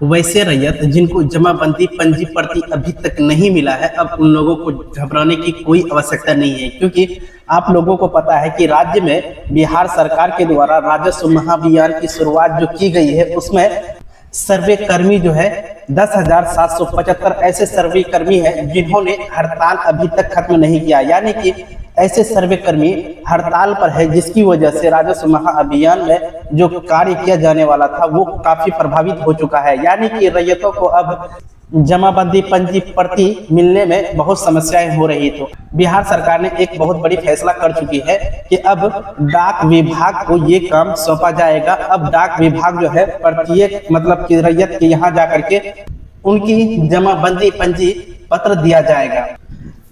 वैसे रैयत जिनको जमाबंदी पंजी प्रति अभी तक नहीं मिला है, अब उन लोगों को घबराने की कोई आवश्यकता नहीं है, क्योंकि आप लोगों को पता है कि राज्य में बिहार सरकार के द्वारा राजस्व महाअभियान की शुरुआत जो की गई है, उसमें सर्वे कर्मी जो है 10,775 ऐसे सर्वे कर्मी हैं जिन्होंने हड़ताल अभी तक खत्म नहीं किया। यानी कि ऐसे सर्वे कर्मी हड़ताल पर है, जिसकी वजह से राजस्व महाअभियान में जो कार्य किया जाने वाला था वो काफी प्रभावित हो चुका है। यानी कि रैयतों को अब जमाबंदी पंजी प्रति मिलने में बहुत समस्याएं हो रही। तो बिहार सरकार ने एक बहुत बड़ी फैसला कर चुकी है कि अब डाक विभाग को ये काम सौंपा जाएगा। अब डाक विभाग जो है प्रत्येक मतलब कि रैयत के यहाँ जाकर के उनकी जमाबंदी पंजी पत्र दिया जाएगा।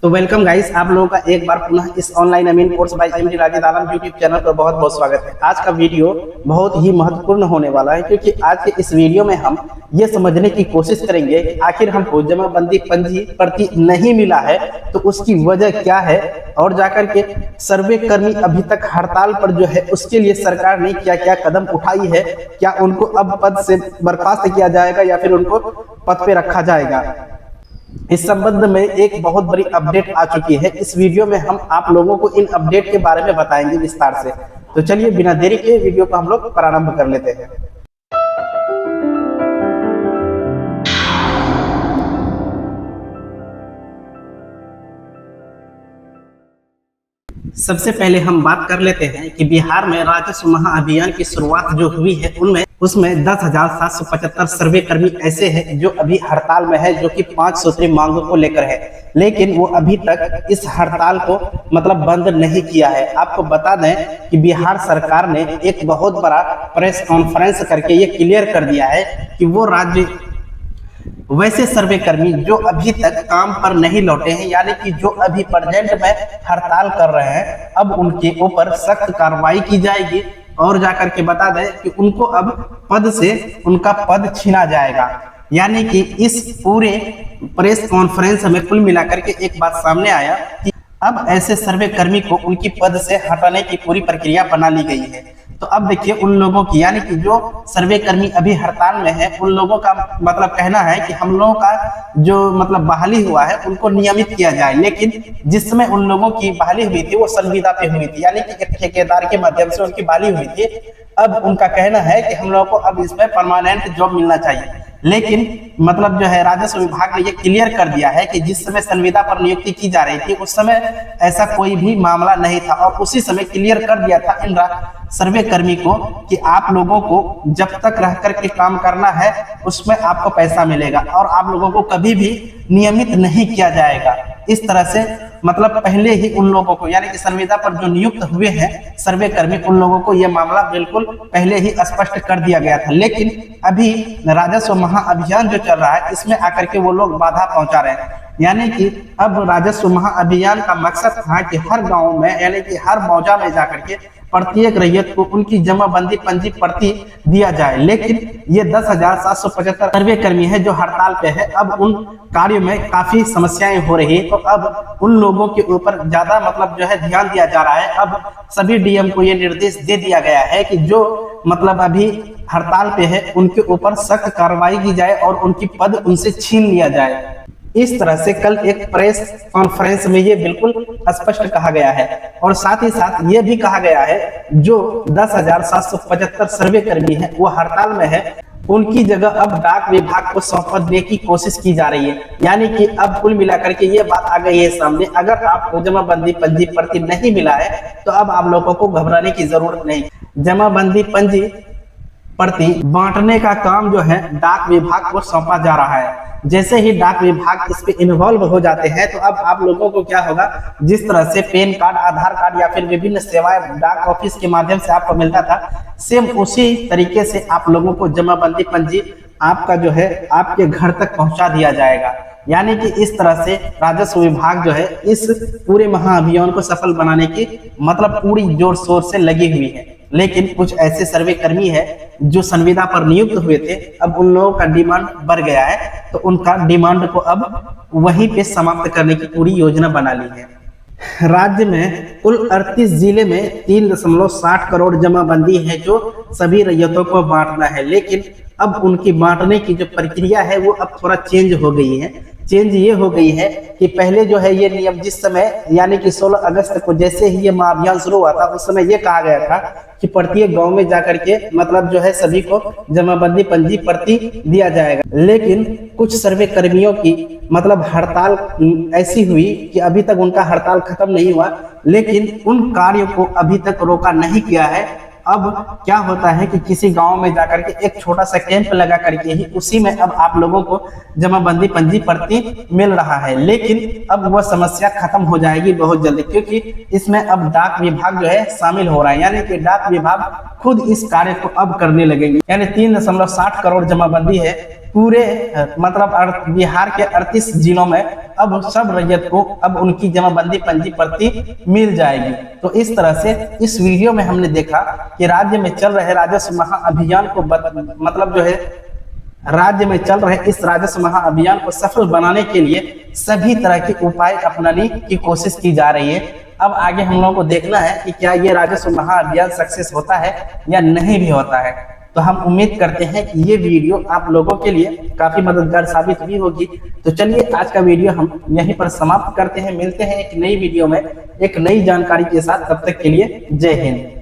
तो वेलकम गाइस, आप लोगों का एक बार पुनः इस ऑनलाइन अमीन कोर्स बाय एमडी राजीद आलम यूट्यूब चैनल पर बहुत बहुत स्वागत है। आज का वीडियो बहुत ही महत्वपूर्ण होने वाला है, क्योंकि आज के इस वीडियो में हम ये समझने की कोशिश करेंगे कि आखिर हमको जमाबंदी पंजी प्रति नहीं मिला है तो उसकी वजह क्या है, और जाकर के सर्वे कर्मी अभी तक हड़ताल पर जो है उसके लिए सरकार ने क्या क्या कदम उठाई है। क्या उनको अब पद से बर्खास्त किया जाएगा या फिर उनको पद पे रखा जाएगा। इस संबंध में एक बहुत बड़ी अपडेट आ चुकी है। इस वीडियो में हम आप लोगों को इन अपडेट के बारे में बताएंगे विस्तार से। तो चलिए बिना देरी के वीडियो को हम लोग प्रारंभ कर लेते हैं। सबसे पहले हम बात कर लेते हैं कि बिहार में राजस्व महाअभियान की शुरुआत जो हुई है उसमें 10,775 सर्वे कर्मी ऐसे हैं जो अभी हड़ताल में है, जो कि 5 सूत्री मांगों को लेकर है, लेकिन वो अभी तक इस हड़ताल को मतलब बंद नहीं किया है। आपको बता दें कि बिहार सरकार ने एक बहुत बड़ा प्रेस कॉन्फ्रेंस करके ये क्लियर कर दिया है कि वो राज्य वैसे सर्वे कर्मी जो अभी तक काम पर नहीं लौटे हैं, यानी कि जो अभी प्रेजेंट में हड़ताल कर रहे हैं, अब उनके ऊपर सख्त कार्रवाई की जाएगी और जाकर के बता दें कि उनको अब पद से उनका पद छीना जाएगा। यानी कि इस पूरे प्रेस कॉन्फ्रेंस में कुल मिलाकर के एक बात सामने आया कि अब ऐसे सर्वे कर्मी को उनकी पद से हटाने की पूरी प्रक्रिया बना ली गई है। तो अब देखिए उन लोगों की, यानी कि जो सर्वे कर्मी अभी हड़ताल में है, उन लोगों का मतलब कहना है कि हम लोगों का जो मतलब बहाली हुआ है उनको नियमित किया जाए। लेकिन जिस समय उन लोगों की बहाली हुई थी वो संविदा पे हुई थी, यानी कि एक ठेकेदार के माध्यम से उनकी बहाली हुई थी। अब उनका कहना है कि हम लोगों को अब इसमें परमानेंट जॉब मिलना चाहिए। लेकिन मतलब जो है राजस्व विभाग ने ये क्लियर कर दिया है कि जिस समय संविदा पर नियुक्ति की जा रही थी उस समय ऐसा कोई भी मामला नहीं था, और उसी समय क्लियर कर दिया था इन सर्वे कर्मी को कि आप लोगों को जब तक रह करके काम करना है उसमें आपको पैसा मिलेगा और आप लोगों को कभी भी नियमित नहीं किया जाएगा। इस तरह से मतलब पहले ही उन लोगों को, यानी कि संविदा पर जो नियुक्त हुए हैं सर्वे कर्मी, उन लोगों को यह मामला बिल्कुल पहले ही स्पष्ट कर दिया गया था। लेकिन अभी राजस्व महाअभियान जो चल रहा है इसमें आकर के वो लोग बाधा पहुंचा रहे हैं। यानी कि अब राजस्व महाअभियान का मकसद था कि हर गांव में, यानी कि हर मौजा में जाकर के प्रत्येक रैयत को उनकी जमाबंदी पंजी प्रति दिया जाए। लेकिन ये 10,775 सर्वे कर्मी है जो हड़ताल पे है, अब उन कार्यों में काफी समस्याएं हो रही है। तो अब उन लोगों के ऊपर ज्यादा मतलब जो है ध्यान दिया जा रहा है। अब सभी डीएम को ये निर्देश दे दिया गया है कि जो मतलब अभी हड़ताल पे है उनके ऊपर सख्त कार्रवाई की जाए और उनकी पद उनसे छीन लिया जाए। इस तरह से कल एक प्रेस कॉन्फ्रेंस में ये बिल्कुल स्पष्ट कहा गया है, और साथ ही साथ ये भी कहा गया है जो 10,775 सर्वे कर्मी है वो हड़ताल में है, उनकी जगह अब डाक विभाग को सौंपने की कोशिश की जा रही है। यानी कि अब कुल मिलाकर के ये बात आ गई है सामने, अगर आपको जमाबंदी पंजी प्रति नहीं मिला है तो अब आप लोगों को घबराने की जरूरत नहीं। जमाबंदी पंजी प्रति बांटने का काम जो है डाक विभाग को सौंपा जा रहा है। जैसे ही डाक विभाग इस पे इन्वॉल्व हो जाते हैं तो अब आप लोगों को क्या होगा, जिस तरह से पैन कार्ड, आधार कार्ड या फिर विभिन्न सेवाएं डाक ऑफिस के माध्यम से आपको मिलता था, सेम उसी तरीके से आप लोगों को जमाबंदी पंजी आपका जो है आपके घर तक पहुंचा दिया जाएगा। यानी कि इस तरह से राजस्व विभाग जो है इस पूरे महाअभियान को सफल बनाने की मतलब पूरी जोर शोर से लगी हुई है। लेकिन कुछ ऐसे सर्वे कर्मी है जो संविदा पर नियुक्त हुए थे, अब उन लोगों का डिमांड बढ़ गया है, तो उनका डिमांड को अब वहीं पे समाप्त करने की पूरी योजना बना ली है। राज्य में कुल 38 जिले में 3.60 करोड़ जमाबंदी है जो सभी रैयतों को बांटना है, लेकिन अब उनकी बांटने की जो प्रक्रिया है वो अब थोड़ा चेंज हो गई है। चेंज ये हो गई है कि पहले जो है ये नियम जिस समय यानी कि 16 अगस्त को जैसे ही ये महाअभियान शुरू हुआ था उस समय ये कहा गया था कि प्रत्येक गांव में जाकर के मतलब जो है सभी को जमाबंदी पंजी पर्ची दिया जाएगा। लेकिन कुछ सर्वे कर्मियों की मतलब हड़ताल ऐसी हुई कि अभी तक उनका हड़ताल खत्म नहीं हुआ, लेकिन उन कार्यों को अभी तक रोका नहीं किया है। अब क्या होता है कि किसी गांव में जाकर के एक छोटा सा कैंप लगा करके ही उसी में अब आप लोगों को जमाबंदी पंजी पर्ची मिल रहा है। लेकिन अब वह समस्या खत्म हो जाएगी बहुत जल्दी, क्योंकि इसमें अब डाक विभाग जो है शामिल हो रहा है, यानी कि डाक विभाग खुद इस कार्य को अब करने लगेंगे। यानी 3.60 करोड़ जमाबंदी है पूरे मतलब बिहार के 38 जिलों में। अब सब रैयत को अब उनकी जमाबंदी पंजी पर्ची मिल जाएगी। तो इस तरह से इस वीडियो में हमने देखा कि राज्य में चल रहे राजस्व महाअभियान को मतलब जो है राज्य में चल रहे इस राजस्व महाअभियान को सफल बनाने के लिए सभी तरह के उपाय अपनाने की कोशिश की जा रही है। अब आगे हम लोगों को देखना है कि क्या ये राजस्व महाअभियान सक्सेस होता है या नहीं भी होता है। तो हम उम्मीद करते हैं कि ये वीडियो आप लोगों के लिए काफी मददगार साबित भी होगी। तो चलिए आज का वीडियो हम यहीं पर समाप्त करते हैं। मिलते हैं एक नई वीडियो में एक नई जानकारी के साथ, तब तक के लिए जय हिंद।